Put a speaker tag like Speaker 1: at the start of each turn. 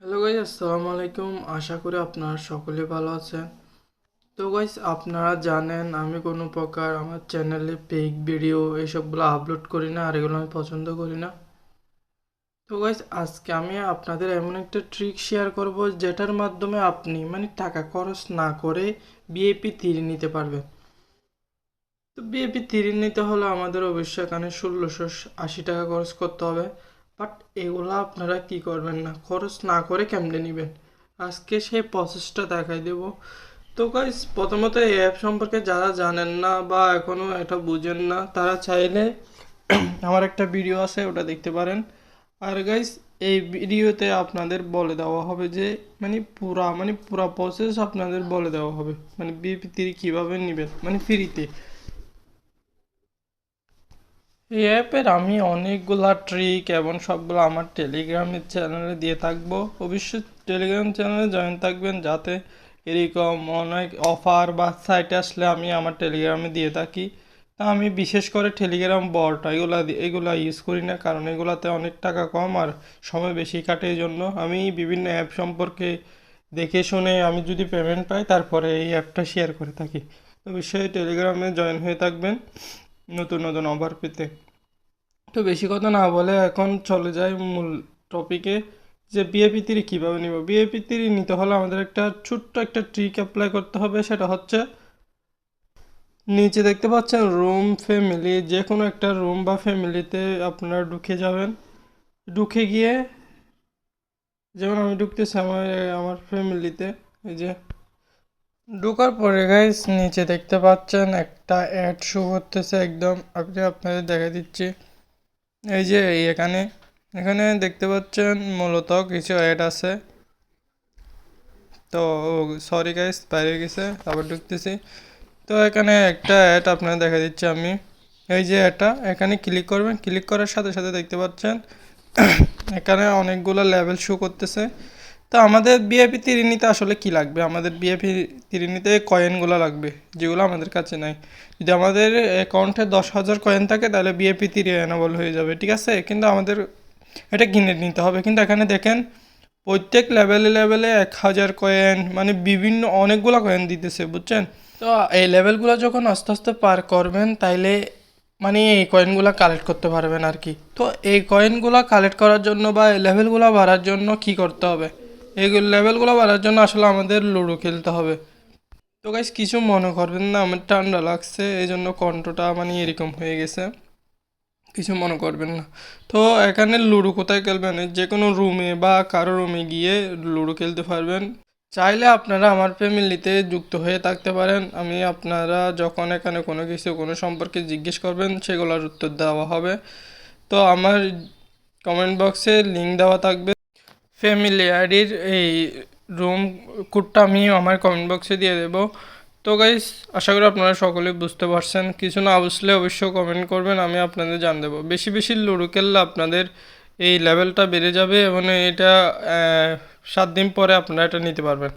Speaker 1: Hello guys, আসসালামু আলাইকুম। আশা করি আপনারা সকলে ভালো আছেন। তো গাইজ, আপনারা জানেন আমি কোনো প্রকার আমার চ্যানেলে ফেক ভিডিও এসবগুলো আপলোড করি না, আর এগুলো আমি পছন্দ করি না। তো গাইজ, আজকে আমি আপনাদের এমন একটা ট্রিক শেয়ার করব যেটার মাধ্যমে আপনি টাকা খরচ না করে বিএপি 3 নিতে পারবেন। তো বিএপি 3 নিতে হলে আমাদের অবশ্যই এখানে 1680 টাকা খরচ করতে হবে। বাট এগুলা আপনারা কি করবেন না, খরচ না করে কেমনে নেবেন, আজকে সেই প্রসেসটা দেখাই দেব। তো গাইস, প্রথমত এই অ্যাপ সম্পর্কে যারা জানেন না বা এখনো এটা বুঝেন না, তারা চাইলে আমার একটা ভিডিও আছে, ওটা দেখতে পারেন। আর গাইস, এই ভিডিওতে আপনাদের বলে দেওয়া হবে যে পুরা প্রসেস আপনাদের বলে দেওয়া হবে, বিএপি 3 কীভাবে নেবেন ফ্রিতে। এই অ্যাপের আমি অনেকগুলা ট্রিক এবং সবগুলো আমার টেলিগ্রামের চ্যানেলে দিয়ে থাকবো। অবশ্যই টেলিগ্রাম চ্যানেলে জয়েন থাকবেন, যাতে এরকম অনেক অফার বা সাইট আসলে আমি আমার টেলিগ্রামে দিয়ে থাকি। তা আমি বিশেষ করে টেলিগ্রাম বট এগুলা ইউজ করি না, কারণ এগুলাতে অনেক টাকা কম আর সময় বেশি কাটে। এই জন্য আমি বিভিন্ন অ্যাপ সম্পর্কে দেখে শুনে আমি যদি পেমেন্ট পাই তারপরে এই অ্যাপটা শেয়ার করে থাকি। তো অবশ্যই টেলিগ্রামে জয়েন হয়ে থাকবেন নতুন নতুন অফার পেতে। তো বেশি কথা না বলে এখন চলে যায় মূল টপিকে, যে বিএপি 3 কীভাবে নিব। বিএপি 3 নিতে হলে আমাদের একটা ছোট্ট একটা ট্রিক অ্যাপ্লাই করতে হবে। সেটা হচ্ছে, নিচে দেখতে পাচ্ছেন রুম ফ্যামিলি, যে কোনো একটা রুম বা ফ্যামিলিতে আপনারা ঢুকে যাবেন। ঢুকে গিয়ে, যেমন আমি ঢুকতেছি আমার আমার ফ্যামিলিতে, এই যে ঢোকার পরে গাইস নিচে দেখতে পাচ্ছেন একটা অ্যাড শো করতেছে, একদম আপনাদের দেখা দিচ্ছি। এই যে এখানে এখানে দেখতে পাচ্ছেন মূলত কিছু অ্যাড আছে। তো সরি গাইস, বাইরে গেছে, আবার ঢুকতেছি। তো এখানে একটা অ্যাড আপনাদের দেখা দিচ্ছি আমি। এই যে এটা এখানে ক্লিক করবেন, ক্লিক করার সাথে সাথে দেখতে পাচ্ছেন এখানে অনেকগুলো লেভেল শো করতেছে। তো আমাদের বিএপি 3 নিতে আসলে কি লাগবে, আমাদের বিএপি 3 নিতে কয়েনগুলো লাগবে, যেগুলো আমাদের কাছে নাই। যদি আমাদের অ্যাকাউন্টে 10,000 কয়েন থাকে তাহলে বিএপি 3 এনেবল হয়ে যাবে, ঠিক আছে। কিন্তু আমাদের এটা কিনে নিতে হবে। কিন্তু এখানে দেখেন প্রত্যেক লেভেলে লেভেলে 1,000 কয়েন, বিভিন্ন অনেকগুলো কয়েন দিতেছে, বুঝছেন। তো এই লেভেলগুলো যখন আস্তে আস্তে পার করবেন, তাইলে এই কয়েনগুলো কালেক্ট করতে পারবেন আর কি। তো এই কয়েনগুলো কালেক্ট করার জন্য বা এই লেভেলগুলো বাড়ার জন্য কি করতে হবে, এই লেভেলগুলো বাড়ার জন্য আসলে আমাদের লুডো খেলতে হবে। তো গাইস, কিছু মনে করবেন না, আমার ঠান্ডা লাগছে এই জন্য কণ্ঠটা এরকম হয়ে গেছে, কিছু মনে করবেন না। তো এখানে লুডো কোথায় খেলবেন, যে কোনো রুমে বা কারো রুমে গিয়ে লুডো খেলতে পারবেন। চাইলে আপনারা আমার ফ্যামিলিতে যুক্ত হয়ে থাকতে পারেন। আপনারা যখন এখানে কোনো কিছু কোনো সম্পর্কে জিজ্ঞেস করবেন, সেগুলোর উত্তর দেওয়া হবে। তো আমার কমেন্ট বক্সে লিঙ্ক দেওয়া থাকবে ফ্যামিলি আইডির, এই রুম কোডটা আমি আমার কমেন্ট বক্সে দিয়ে দেবো। তো গাইস, আশা করি আপনারা সকলে বুঝতে পারছেন। কিছু না বুঝলে অবশ্যই কমেন্ট করবেন, আমি আপনাদের জান দেবো। বেশি বেশি লুডো খেললে আপনাদের এই লেভেলটা বেড়ে যাবে এবং এটা 7 দিন পরে আপনারা এটা নিতে পারবেন।